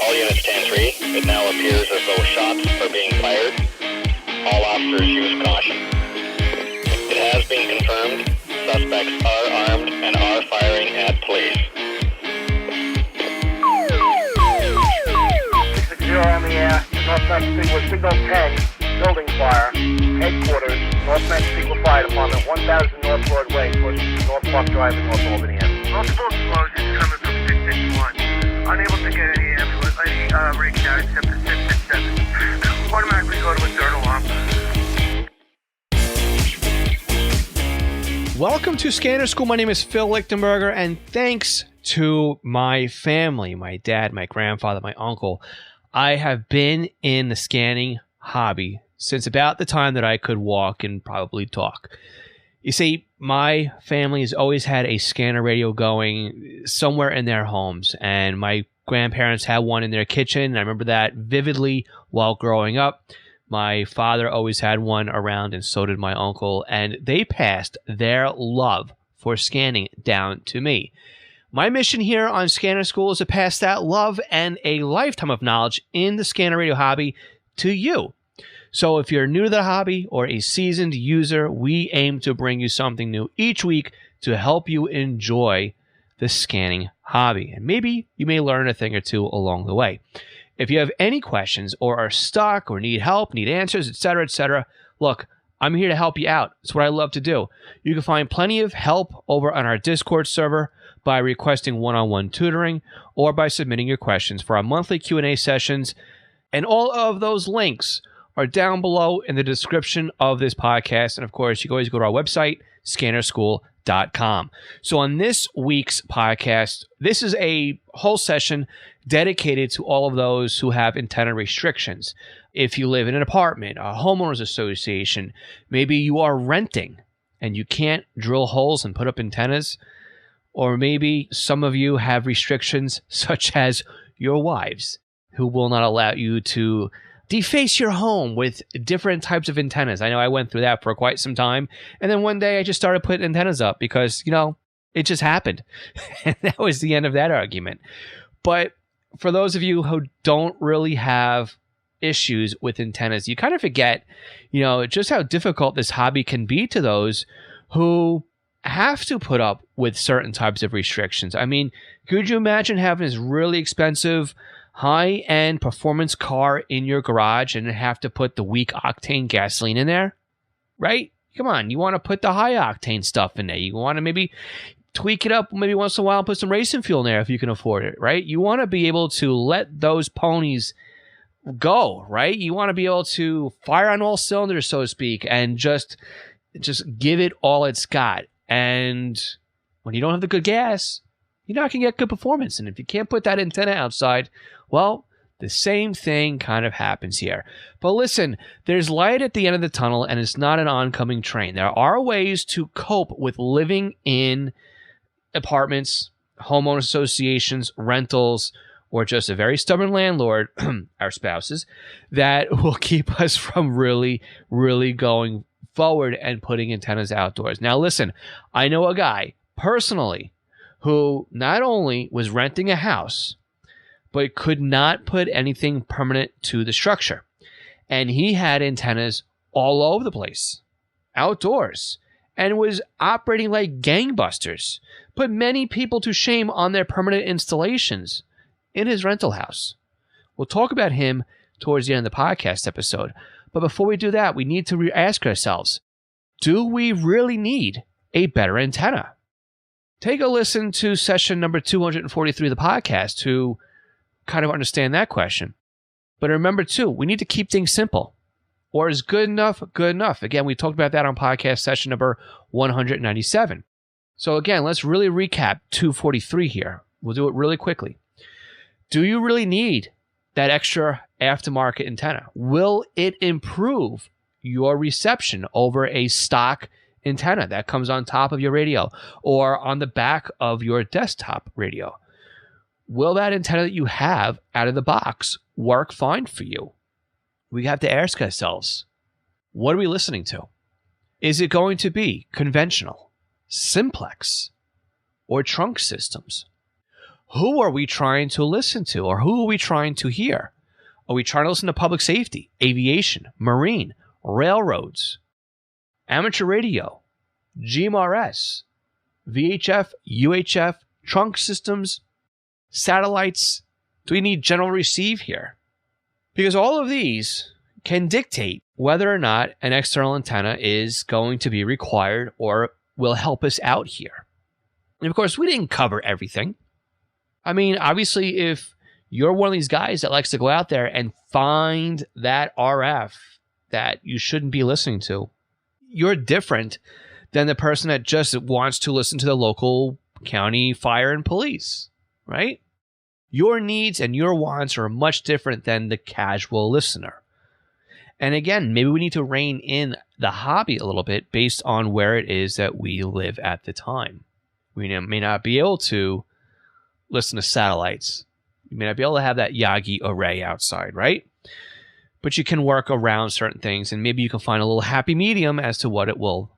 All units 10-3. It now appears as though shots are being fired. All officers use caution. It has been confirmed. Suspects are armed and are firing at police. 660 on the air. Northwest Sequel Signal 10. Building fire. Headquarters. Northwest Sequel Fire Department. 1000 North Broadway. Towards North Park Drive in North Albany. Multiple explosions coming from 661. Unable to get any ambulance, any reach out except for 667. Automatically go to a dirt alarm. Welcome to Scanner School. My name is Phil Lichtenberger, and thanks to my family, my dad, my grandfather, my uncle, I have been in the scanning hobby since about the time that I could walk and probably talk. You see, my family has always had a scanner radio going somewhere in their homes, and my grandparents had one in their kitchen. I remember that vividly while growing up. My father always had one around, and so did my uncle, and they passed their love for scanning down to me. My mission here on Scanner School is to pass that love and a lifetime of knowledge in the scanner radio hobby to you. So if you're new to the hobby or a seasoned user, we aim to bring you something new each week to help you enjoy the scanning hobby. And maybe you may learn a thing or two along the way. If you have any questions or are stuck or need help, need answers, etc., look, I'm here to help you out. It's what I love to do. You can find plenty of help over on our Discord server by requesting one-on-one tutoring or by submitting your questions for our monthly Q&A sessions. And all of those links are down below in the description of this podcast. And of course, you can always go to our website, scannerschool.com. So on this week's podcast, this is a whole session dedicated to all of those who have antenna restrictions. If you live in an apartment, a homeowners association, maybe you are renting and you can't drill holes and put up antennas, or maybe some of you have restrictions such as your wives who will not allow you to deface your home with different types of antennas. I know I went through that for quite some time. And then one day I just started putting antennas up because, it just happened. And that was the end of that argument. But for those of you who don't really have issues with antennas, you kind of forget, just how difficult this hobby can be to those who have to put up with certain types of restrictions. I mean, could you imagine having this really expensive high-end performance car in your garage and have to put the weak octane gasoline in there, right? Come on, you want to put the high octane stuff in there. You want to maybe tweak it up maybe once in a while and put some racing fuel in there if you can afford it, right? You want to be able to let those ponies go, right? You want to be able to fire on all cylinders, so to speak, and just give it all it's got. And when you don't have the good gas, you're not going to get good performance. And if you can't put that antenna outside, well, the same thing kind of happens here. But listen, there's light at the end of the tunnel, and it's not an oncoming train. There are ways to cope with living in apartments, homeowner associations, rentals, or just a very stubborn landlord, our spouses, that will keep us from really, really going forward and putting antennas outdoors. Now, listen, I know a guy personally who not only was renting a house, but could not put anything permanent to the structure. And he had antennas all over the place, outdoors, and was operating like gangbusters, put many people to shame on their permanent installations in his rental house. We'll talk about him towards the end of the podcast episode. But before we do that, we need to ask ourselves, do we really need a better antenna? Take a listen to session number 243 of the podcast to kind of understand that question. But remember, too, we need to keep things simple. Or is good enough good enough? Again, we talked about that on podcast session number 197. So again, let's really recap 243 here. We'll do it really quickly. Do you really need that extra aftermarket antenna? Will it improve your reception over a stock antenna that comes on top of your radio or on the back of your desktop radio? Will that antenna that you have out of the box work fine for you? We have to ask ourselves, what are we listening to? Is it going to be conventional, simplex, or trunk systems? Who are we trying to listen to, or who are we trying to hear? Are we trying to listen to public safety, aviation, marine, railroads, amateur radio, GMRS, VHF, UHF, trunk systems, satellites? Do we need general receive here? Because all of these can dictate whether or not an external antenna is going to be required or will help us out here. And of course, we didn't cover everything. I mean, obviously, if you're one of these guys that likes to go out there and find that RF that you shouldn't be listening to, you're different than the person that just wants to listen to the local county fire and police, right? Your needs and your wants are much different than the casual listener. And again, maybe we need to rein in the hobby a little bit based on where it is that we live at the time. We may not be able to listen to satellites. You may not be able to have that Yagi array outside, right? But you can work around certain things, and maybe you can find a little happy medium as to what it will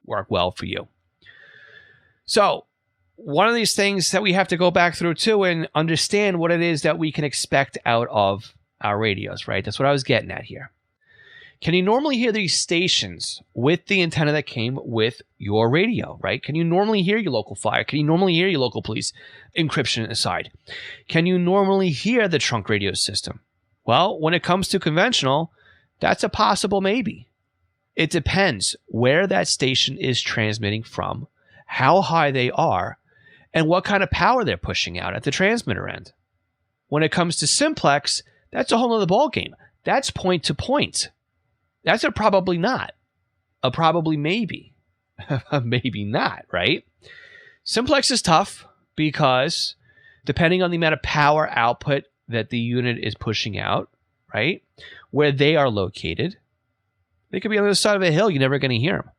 work well for you. So, one of these things that we have to go back through too and understand what it is that we can expect out of our radios, right? That's what I was getting at here. Can you normally hear these stations with the antenna that came with your radio, right? Can you normally hear your local fire? Can you normally hear your local police, encryption aside? Can you normally hear the trunk radio system? Well, when it comes to conventional, that's a possible maybe. It depends where that station is transmitting from, how high they are, and what kind of power they're pushing out at the transmitter end. When it comes to simplex, that's a whole other ballgame. That's point to point. That's a probably not. A probably maybe. A maybe not, right? Simplex is tough because depending on the amount of power output that the unit is pushing out, right, where they are located, they could be on the other side of a hill. You're never going to hear them.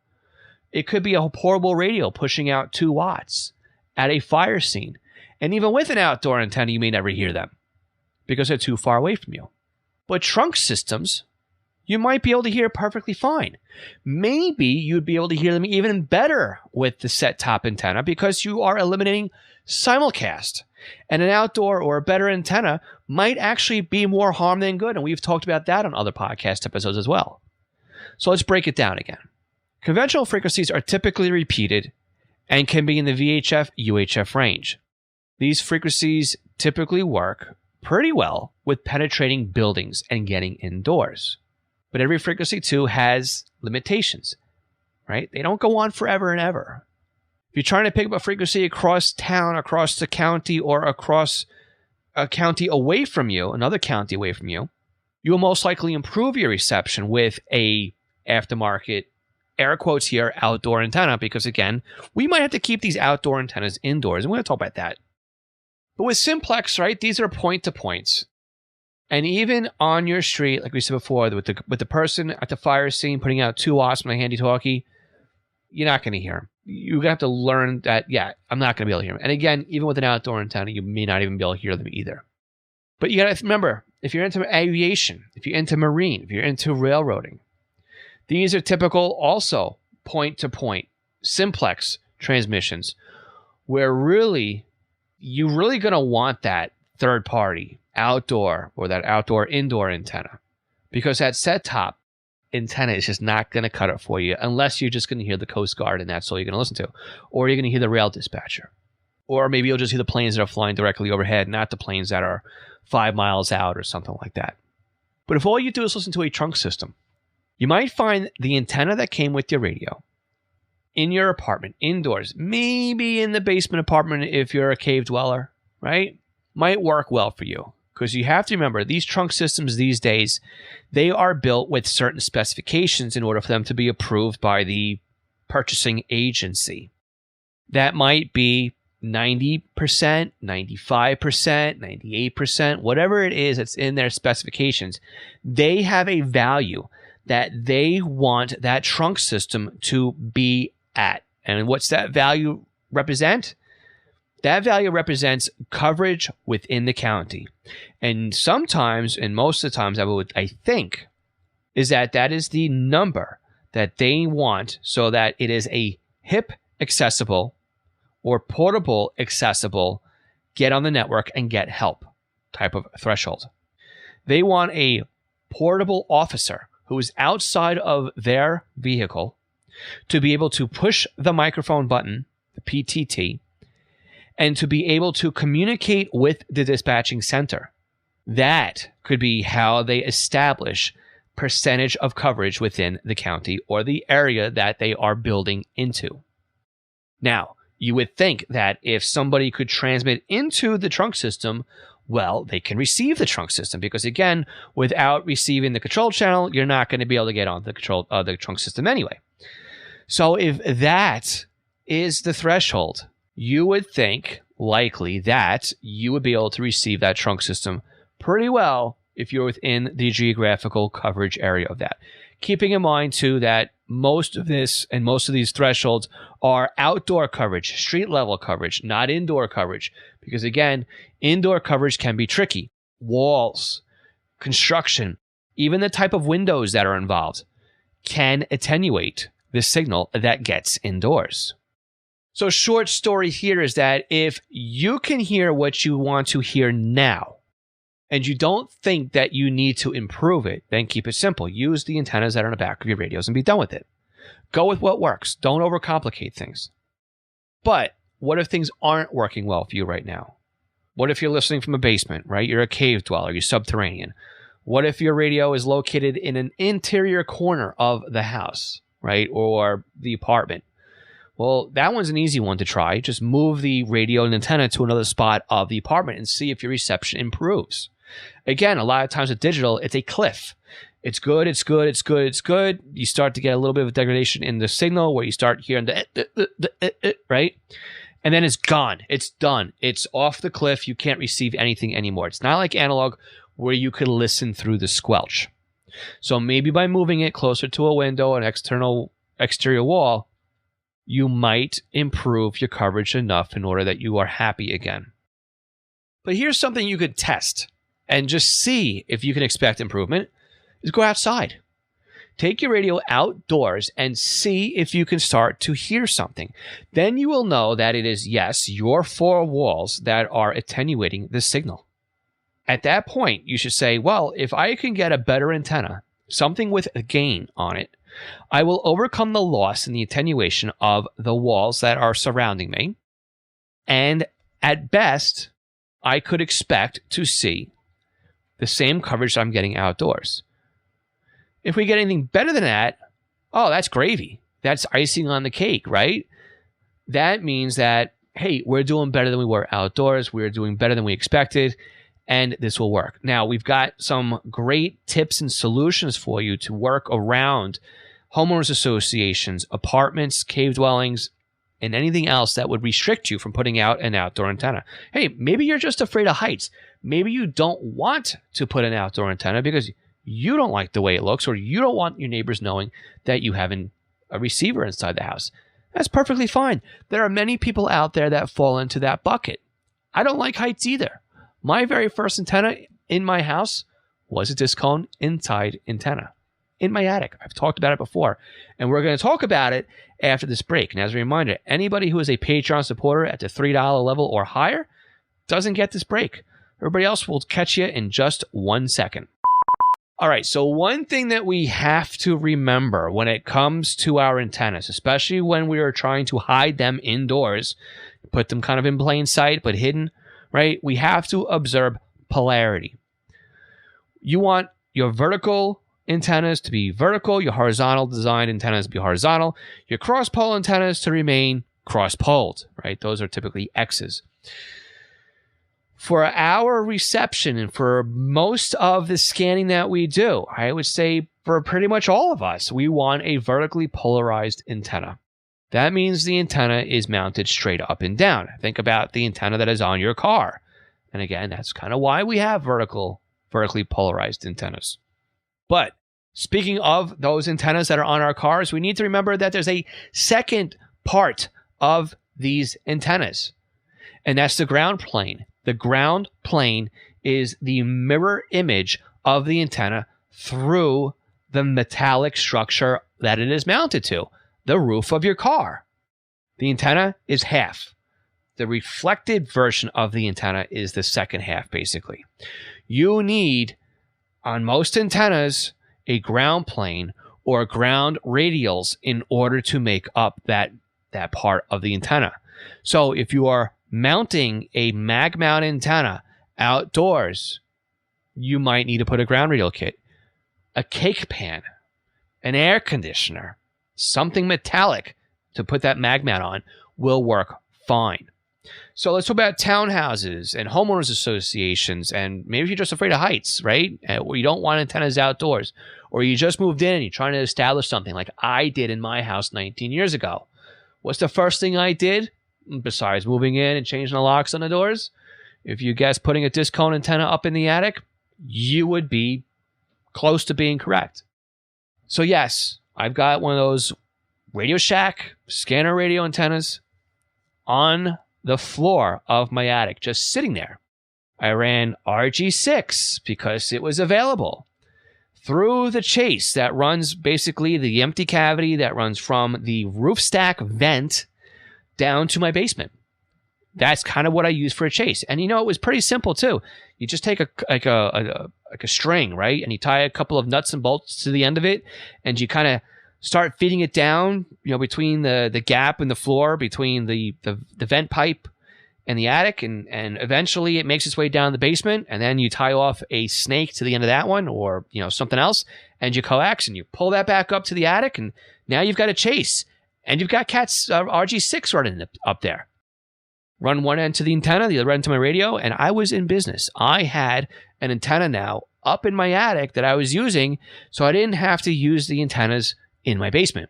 It could be a portable radio pushing out 2 watts at a fire scene. And even with an outdoor antenna, you may never hear them because they're too far away from you. But trunk systems, you might be able to hear perfectly fine. Maybe you'd be able to hear them even better with the set-top antenna because you are eliminating simulcast. And an outdoor or a better antenna might actually be more harm than good. And we've talked about that on other podcast episodes as well. So let's break it down again. Conventional frequencies are typically repeated and can be in the VHF, UHF range. These frequencies typically work pretty well with penetrating buildings and getting indoors. But every frequency, too, has limitations, right? They don't go on forever and ever. If you're trying to pick up a frequency across town, across the county, or across a county away from you, another county away from you, you will most likely improve your reception with a aftermarket, air quotes here, outdoor antenna, because again, we might have to keep these outdoor antennas indoors, and we're going to talk about that. But with simplex, right, these are point to points. And even on your street, like we said before, with the person at the fire scene putting out 2 watts on a handy-talkie, you're not going to hear them. You're going to have to learn that, yeah, I'm not going to be able to hear them. And again, even with an outdoor antenna, you may not even be able to hear them either. But you got to remember, if you're into aviation, if you're into marine, if you're into railroading, these are typical also point-to-point simplex transmissions where really, you're really going to want that third-party outdoor or that outdoor-indoor antenna because that set-top antenna is just not going to cut it for you unless you're just going to hear the Coast Guard and that's all you're going to listen to. Or you're going to hear the rail dispatcher. Or maybe you'll just hear the planes that are flying directly overhead, not the planes that are 5 miles out or something like that. But if all you do is listen to a trunk system, you might find the antenna that came with your radio in your apartment, indoors, maybe in the basement apartment if you're a cave dweller, right? Might work well for you. Because you have to remember, these trunk systems these days, they are built with certain specifications in order for them to be approved by the purchasing agency. That might be 90%, 95%, 98%, whatever it is that's in their specifications. They have a value that they want that trunk system to be at. And what's that value represent? That value represents coverage within the county. And sometimes, and most of the times, I think, is that is the number that they want so that it is a hip accessible or portable accessible get on the network and get help type of threshold. They want a portable officer who is outside of their vehicle to be able to push the microphone button, the PTT, and to be able to communicate with the dispatching center. That could be how they establish percentage of coverage within the county or the area that they are building into. Now, you would think that if somebody could transmit into the trunk system, well, they can receive the trunk system because, again, without receiving the control channel, you're not going to be able to get on the the trunk system anyway. So if that is the threshold, you would think likely that you would be able to receive that trunk system pretty well if you're within the geographical coverage area of that. Keeping in mind, too, that most of this and most of these thresholds are outdoor coverage, street level coverage, not indoor coverage. Because, again, indoor coverage can be tricky. Walls, construction, even the type of windows that are involved can attenuate the signal that gets indoors. So short story here is that if you can hear what you want to hear now, and you don't think that you need to improve it, then keep it simple. Use the antennas that are on the back of your radios and be done with it. Go with what works. Don't overcomplicate things. But what if things aren't working well for you right now? What if you're listening from a basement, right? You're a cave dweller, you're subterranean. What if your radio is located in an interior corner of the house, right? Or the apartment? Well, that one's an easy one to try. Just move the radio and antenna to another spot of the apartment and see if your reception improves. Again, a lot of times with digital, it's a cliff. It's good, it's good, it's good, it's good. You start to get a little bit of degradation in the signal where you start hearing the right? And then it's gone. It's done. It's off the cliff. You can't receive anything anymore. It's not like analog where you could listen through the squelch. So maybe by moving it closer to a window, an exterior wall, you might improve your coverage enough in order that you are happy again. But here's something you could test and just see if you can expect improvement, is go outside. Take your radio outdoors and see if you can start to hear something. Then you will know that it is, yes, your four walls that are attenuating the signal. At that point, you should say, well, if I can get a better antenna, something with a gain on it, I will overcome the loss and the attenuation of the walls that are surrounding me. And at best, I could expect to see the same coverage I'm getting outdoors. If we get anything better than that, oh, that's gravy. That's icing on the cake, right? That means that, hey, we're doing better than we were outdoors. We're doing better than we expected, and this will work. Now, we've got some great tips and solutions for you to work around homeowners associations, apartments, cave dwellings, and anything else that would restrict you from putting out an outdoor antenna. Hey, maybe you're just afraid of heights. Maybe you don't want to put an outdoor antenna because you don't like the way it looks, or you don't want your neighbors knowing that you have a receiver inside the house. That's perfectly fine. There are many people out there that fall into that bucket. I don't like heights either. My very first antenna in my house was a disc cone inside antenna in my attic. I've talked about it before, and we're going to talk about it after this break. And as a reminder, anybody who is a Patreon supporter at the $3 level or higher doesn't get this break. Everybody else will catch you in just 1 second. All right, so one thing that we have to remember when it comes to our antennas, especially when we are trying to hide them indoors, put them kind of in plain sight but hidden, right? We have to observe polarity. You want your vertical antennas to be vertical, your horizontal designed antennas to be horizontal, your cross-pole antennas to remain cross-poled, right? Those are typically X's. For our reception and for most of the scanning that we do, I would say for pretty much all of us, we want a vertically polarized antenna. That means the antenna is mounted straight up and down. Think about the antenna that is on your car. And again, that's kind of why we have vertically polarized antennas. But speaking of those antennas that are on our cars, we need to remember that there's a second part of these antennas, and that's the ground plane. The ground plane is the mirror image of the antenna through the metallic structure that it is mounted to, the roof of your car. The antenna is half. The reflected version of the antenna is the second half, basically. You need, on most antennas, a ground plane or ground radials in order to make up that part of the antenna. So if you are mounting a mag mount antenna outdoors, you might need to put a ground radial kit, a cake pan, an air conditioner, something metallic to put that mag mount on will work fine. So let's talk about townhouses and homeowners associations, and maybe you're just afraid of heights, right? Or you don't want antennas outdoors, or you just moved in and you're trying to establish something like I did in my house 19 years ago. What's the first thing I did besides moving in and changing the locks on the doors? If you guess putting a disc cone antenna up in the attic, you would be close to being correct. So yes, I've got one of those Radio Shack scanner radio antennas on the floor of my attic, just sitting there. I ran RG6 because it was available through the chase that runs basically the empty cavity that runs from the roof stack vent down to my basement. That's kind of what I use for a chase. And you know, it was pretty simple too. You just take a string, right? And you tie a couple of nuts and bolts to the end of it, and you kind of start feeding it down, you know, between the gap in the floor, between the vent pipe and the attic, and eventually it makes its way down the basement, and then you tie off a snake to the end of that one, or, you know, something else, and you coax and you pull that back up to the attic, and now you've got a chase, and you've got Cat's RG6 running up there. Run one end to the antenna, the other end to my radio, and I was in business. I had an antenna now up in my attic that I was using, so I didn't have to use the antennas in my basement.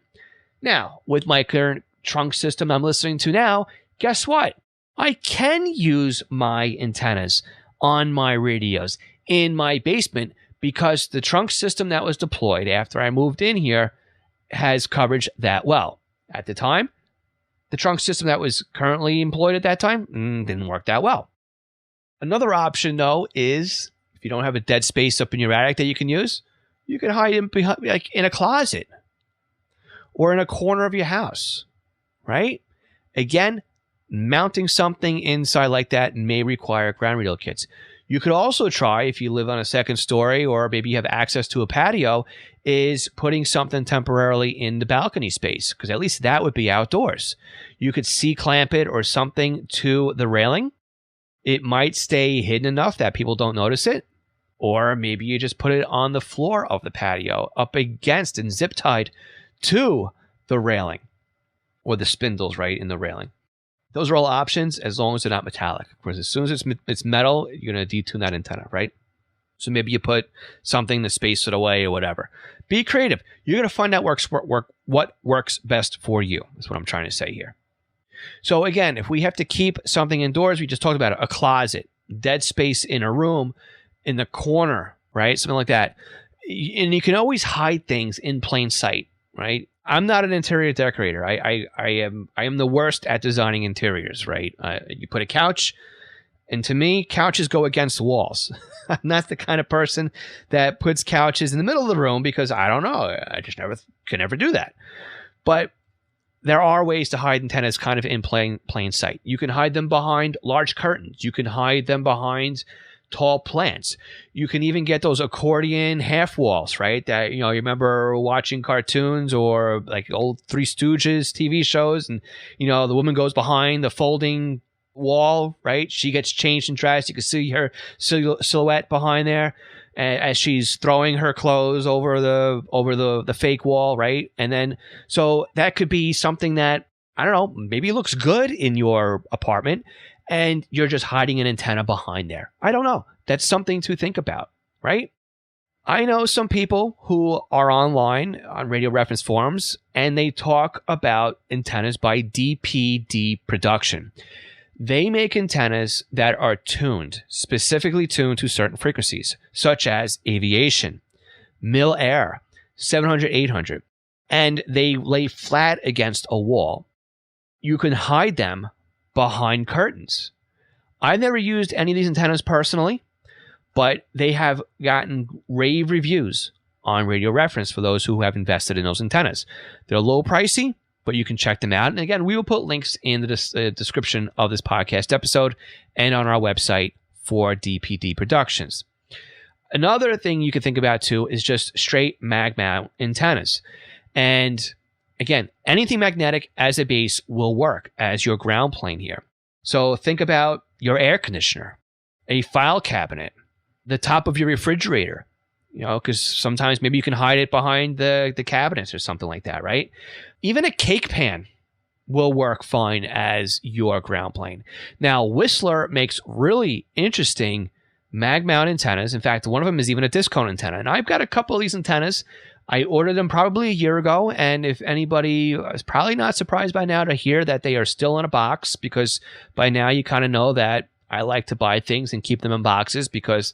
Now, with my current trunk system I'm listening to now, guess what? I can use my antennas on my radios in my basement because the trunk system that was deployed after I moved in here has coverage that well. At the time, the trunk system that was currently employed at that time didn't work that well. Another option, though, is if you don't have a dead space up in your attic that you can use, you can hide them behind, like in a closet or in a corner of your house, right? Again, mounting something inside like that may require ground radial kits. You could also try, if you live on a second story or maybe you have access to a patio, is putting something temporarily in the balcony space, because at least that would be outdoors. You could C-clamp it or something to the railing. It might stay hidden enough that people don't notice it. Or maybe you just put it on the floor of the patio, up against and zip-tied to the railing, or the spindles right in the railing. Those are all options as long as they're not metallic. Because as soon as it's metal, you're going to detune that antenna, right? So maybe you put something to space it away or whatever. Be creative. You're going to find out what works best for you. That's what I'm trying to say here. So again, if we have to keep something indoors, we just talked about it, a closet, dead space in a room, in the corner, right? Something like that. And you can always hide things in plain sight, right? I'm not an interior decorator. I am the worst at designing interiors, right? You put a couch, and to me, couches go against walls. I'm not the kind of person that puts couches in the middle of the room because I don't know. I just can never do that. But there are ways to hide antennas kind of in plain sight. You can hide them behind large curtains. You can hide them behind tall plants. You can even get those accordion half walls, right? That, you know, you remember watching cartoons or like old Three Stooges TV shows, and, you know, the woman goes behind the folding wall, right? She gets changed and dressed. You can see her silhouette behind there as she's throwing her clothes over the fake wall, right? And then, so that could be something that, I don't know, maybe it looks good in your apartment, and you're just hiding an antenna behind there. I don't know. That's something to think about, right? I know some people who are online on radio reference forums, and they talk about antennas by DPD production. They make antennas that are specifically tuned to certain frequencies, such as aviation, mil-air, 700, 800, and they lay flat against a wall. You can hide them behind curtains. I've never used any of these antennas personally, but they have gotten rave reviews on Radio Reference for those who have invested in those antennas. They're a little pricey, but you can check them out. And again, we will put links in the description of this podcast episode and on our website for DPD Productions. Another thing you can think about too is just straight mag mount antennas. And again, anything magnetic as a base will work as your ground plane here. So think about your air conditioner, a file cabinet, the top of your refrigerator, because sometimes maybe you can hide it behind the cabinets or something like that, right? Even a cake pan will work fine as your ground plane. Now, Whistler makes really interesting mag mount antennas. In fact, one of them is even a disc cone antenna. And I've got a couple of these antennas. I ordered them probably a year ago. And if anybody is probably not surprised by now to hear that they are still in a box, because by now you kind of know that I like to buy things and keep them in boxes because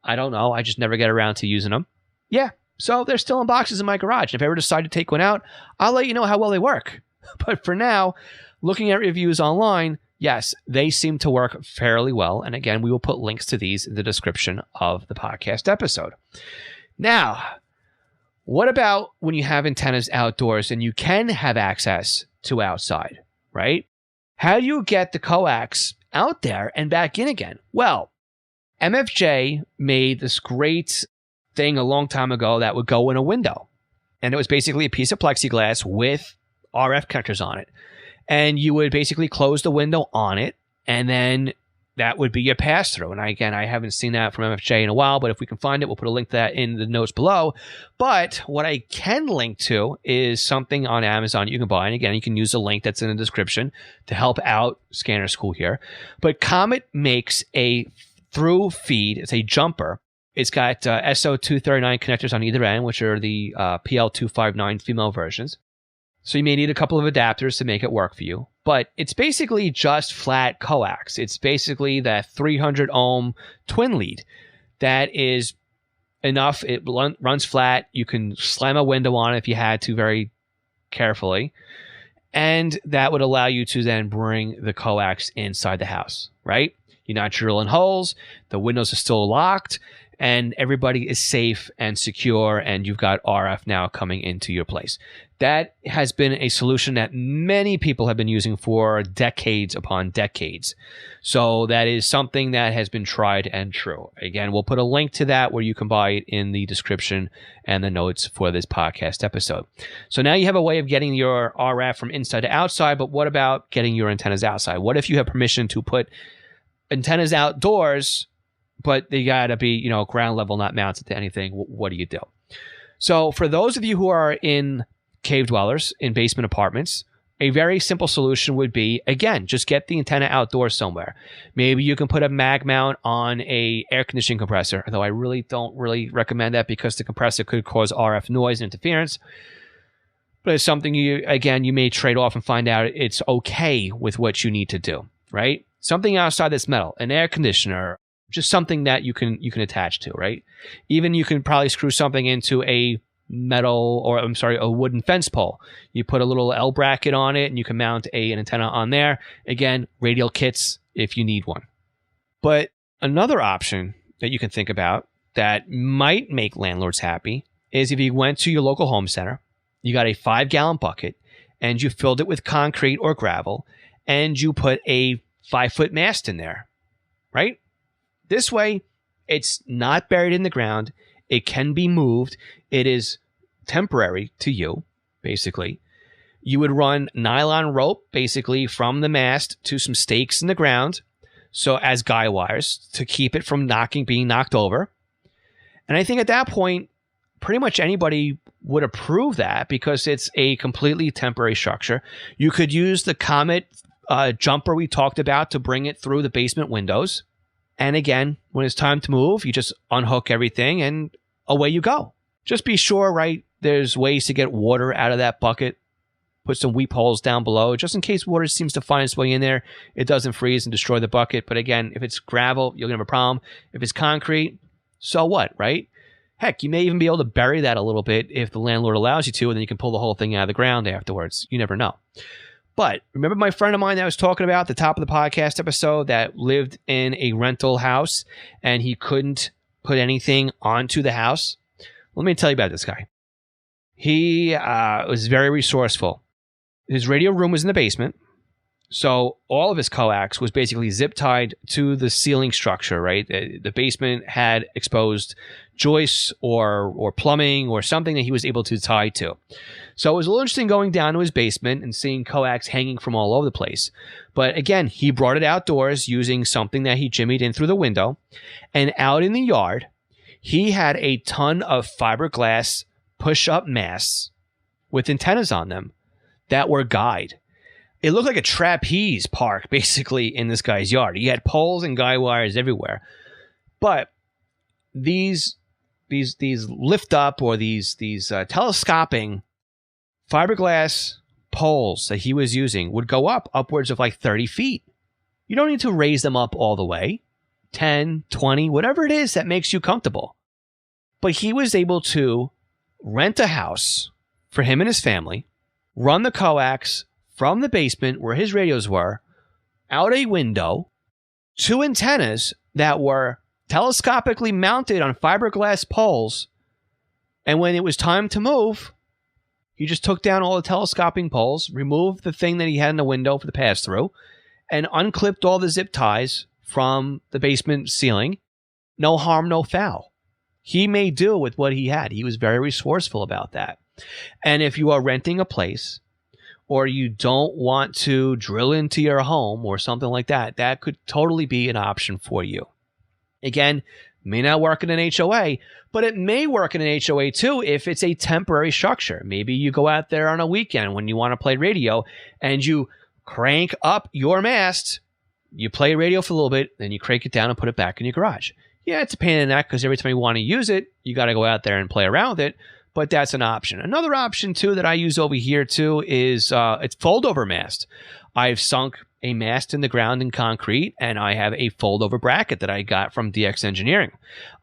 I don't know, I just never get around to using them. Yeah, so they're still in boxes in my garage. If I ever decide to take one out, I'll let you know how well they work. But for now, looking at reviews online, yes, they seem to work fairly well. And again, we will put links to these in the description of the podcast episode. Now, what about when you have antennas outdoors and you can have access to outside, right? How do you get the coax out there and back in again? Well, MFJ made this great thing a long time ago that would go in a window. And it was basically a piece of plexiglass with RF connectors on it. And you would basically close the window on it, and then that would be your pass-through. And again, I haven't seen that from MFJ in a while, but if we can find it, we'll put a link to that in the notes below. But what I can link to is something on Amazon you can buy. And again, you can use the link that's in the description to help out Scanner School here. But Comet makes a through feed. It's a jumper. It's got SO239 connectors on either end, which are the PL259 female versions. So you may need a couple of adapters to make it work for you. But it's basically just flat coax. It's basically that 300 ohm twin lead. That is enough. It runs flat. You can slam a window on it if you had to very carefully. And that would allow you to then bring the coax inside the house, right? You're not drilling holes. The windows are still locked. And everybody is safe and secure. And you've got RF now coming into your place. That has been a solution that many people have been using for decades upon decades. So that is something that has been tried and true. Again, we'll put a link to that where you can buy it in the description and the notes for this podcast episode. So now you have a way of getting your RF from inside to outside, but what about getting your antennas outside? What if you have permission to put antennas outdoors, but they got to be, ground level, not mounted to anything? What do you do? So for those of you who are in cave dwellers, in basement apartments, a very simple solution would be, again, just get the antenna outdoors somewhere. Maybe you can put a mag mount on a air conditioning compressor, although I don't really recommend that because the compressor could cause RF noise and interference. But it's something you may trade off and find out it's okay with what you need to do, right? Something outside that's metal, an air conditioner, just something that you can attach to, right? Even you can probably screw something into a wooden fence pole. You put a little L bracket on it and you can mount an antenna on there. Again, radial kits if you need one. But another option that you can think about that might make landlords happy is if you went to your local home center, you got a 5-gallon bucket and you filled it with concrete or gravel and you put a 5-foot mast in there, right? This way, it's not buried in the ground. It can be moved. It is temporary to you, basically. You would run nylon rope, basically, from the mast to some stakes in the ground, so as guy wires, to keep it from being knocked over. And I think at that point, pretty much anybody would approve that because it's a completely temporary structure. You could use the Comet jumper we talked about to bring it through the basement windows. And again, when it's time to move, you just unhook everything and away you go. Just be sure, right, there's ways to get water out of that bucket. Put some weep holes down below, just in case water seems to find its way in there. It doesn't freeze and destroy the bucket. But again, if it's gravel, you're going to have a problem. If it's concrete, so what, right? Heck, you may even be able to bury that a little bit if the landlord allows you to, and then you can pull the whole thing out of the ground afterwards. You never know. But remember my friend of mine that I was talking about at the top of the podcast episode that lived in a rental house and he couldn't put anything onto the house? Let me tell you about this guy. He was very resourceful. His radio room was in the basement. So all of his coax was basically zip tied to the ceiling structure, right? The basement had exposed joists or plumbing or something that he was able to tie to. So it was a little interesting going down to his basement and seeing coax hanging from all over the place. But again, he brought it outdoors using something that he jimmied in through the window. And out in the yard, he had a ton of fiberglass push-up masts with antennas on them that were guyed. It looked like a trapeze park, basically, in this guy's yard. He had poles and guy wires everywhere. But these lift up or these telescoping fiberglass poles that he was using would go up upwards of like 30 feet. You don't need to raise them up all the way. 10, 20, whatever it is that makes you comfortable. But he was able to rent a house for him and his family, run the coax from the basement where his radios were, out a window, 2 antennas that were telescopically mounted on fiberglass poles. And when it was time to move, he just took down all the telescoping poles, removed the thing that he had in the window for the pass-through, and unclipped all the zip ties from the basement ceiling. No harm, no foul. He made do with what he had. He was very resourceful about that. And if you are renting a place, or you don't want to drill into your home or something like that, that could totally be an option for you. Again, may not work in an HOA, but it may work in an HOA too if it's a temporary structure. Maybe you go out there on a weekend when you want to play radio and you crank up your mast, you play radio for a little bit, then you crank it down and put it back in your garage. Yeah, it's a pain in the neck because every time you want to use it, you got to go out there and play around with it. But that's an option. Another option, too, that I use over here, too, is it's fold-over mast. I've sunk a mast in the ground in concrete, and I have a fold-over bracket that I got from DX Engineering.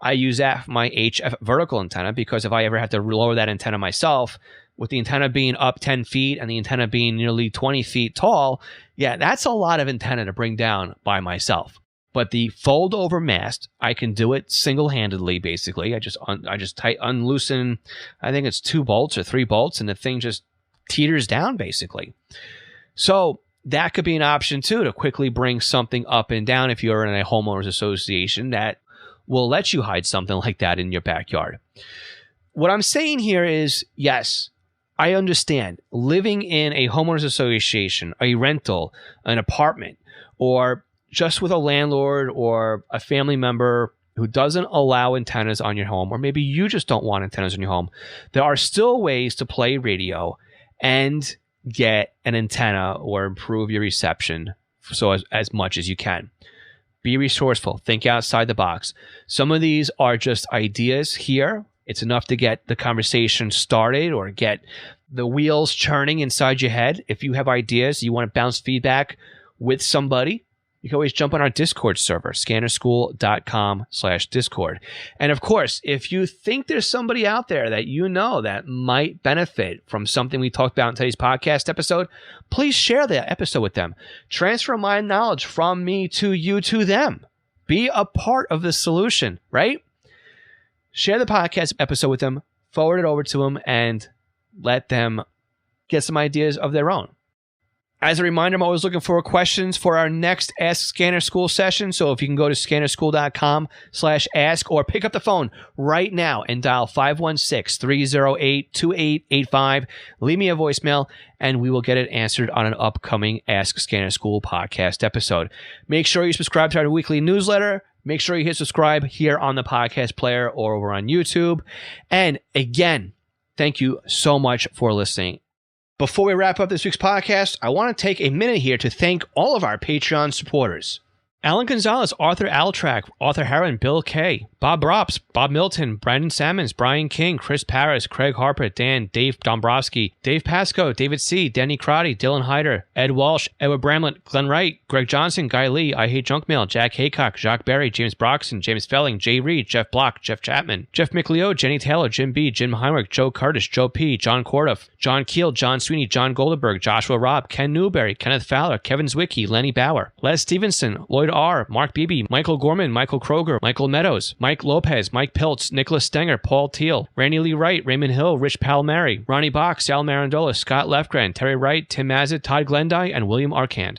I use that for my HF vertical antenna because if I ever have to lower that antenna myself, with the antenna being up 10 feet and the antenna being nearly 20 feet tall, yeah, that's a lot of antenna to bring down by myself. But the fold-over mast, I can do it single-handedly, basically. I just unloosen, I think it's 2 bolts or 3 bolts, and the thing just teeters down, basically. So that could be an option, too, to quickly bring something up and down if you're in a homeowners association that will let you hide something like that in your backyard. What I'm saying here is, yes, I understand. Living in a homeowners association, a rental, an apartment, or just with a landlord or a family member who doesn't allow antennas on your home, or maybe you just don't want antennas on your home, there are still ways to play radio and get an antenna or improve your reception so as much as you can. Be resourceful. Think outside the box. Some of these are just ideas here. It's enough to get the conversation started or get the wheels churning inside your head. If you have ideas, you want to bounce feedback with somebody, you can always jump on our Discord server, scannerschool.com/Discord. And of course, if you think there's somebody out there that you know that might benefit from something we talked about in today's podcast episode, please share that episode with them. Transfer my knowledge from me to you to them. Be a part of the solution, right? Share the podcast episode with them, forward it over to them, and let them get some ideas of their own. As a reminder, I'm always looking for questions for our next Ask Scanner School session. So if you can go to scannerschool.com/ask or pick up the phone right now and dial 516-308-2885. Leave me a voicemail and we will get it answered on an upcoming Ask Scanner School podcast episode. Make sure you subscribe to our weekly newsletter. Make sure you hit subscribe here on the podcast player or over on YouTube. And again, thank you so much for listening. Before we wrap up this week's podcast, I want to take a minute here to thank all of our Patreon supporters. Alan Gonzalez, Arthur Altrak, Arthur Heron, Bill Kay, Bob Brops, Bob Milton, Brandon Sammons, Brian King, Chris Paris, Craig Harper, Dan, Dave Dombrowski, Dave Pasco, David C., Denny Crotty, Dylan Hyder, Ed Walsh, Edward Bramlett, Glenn Wright, Greg Johnson, Guy Lee, I Hate Junk Mail, Jack Haycock, Jacques Berry, James Broxton, James Felling, Jay Reed, Jeff Block, Jeff Chapman, Jeff McLeod, Jenny Taylor, Jim B., Jim Heinrich, Joe Curtis, Joe P., John Cordoff, John Keel, John Sweeney, John Goldenberg, Joshua Robb, Ken Newberry, Kenneth Fowler, Kevin Zwicky, Lenny Bauer, Les Stevenson, Lloyd David R., Mark Beebe, Michael Gorman, Michael Kroger, Michael Meadows, Mike Lopez, Mike Piltz, Nicholas Stenger, Paul Teal, Randy Lee Wright, Raymond Hill, Rich Palmieri, Ronnie Bach, Sal Marandola, Scott Lefgren, Terry Wright, Tim Mazet, Todd Glendy, and William Arcand.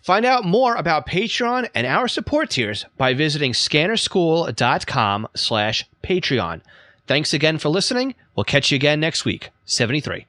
Find out more about Patreon and our support tiers by visiting scannerschool.com/Patreon. Thanks again for listening. We'll catch you again next week. 73.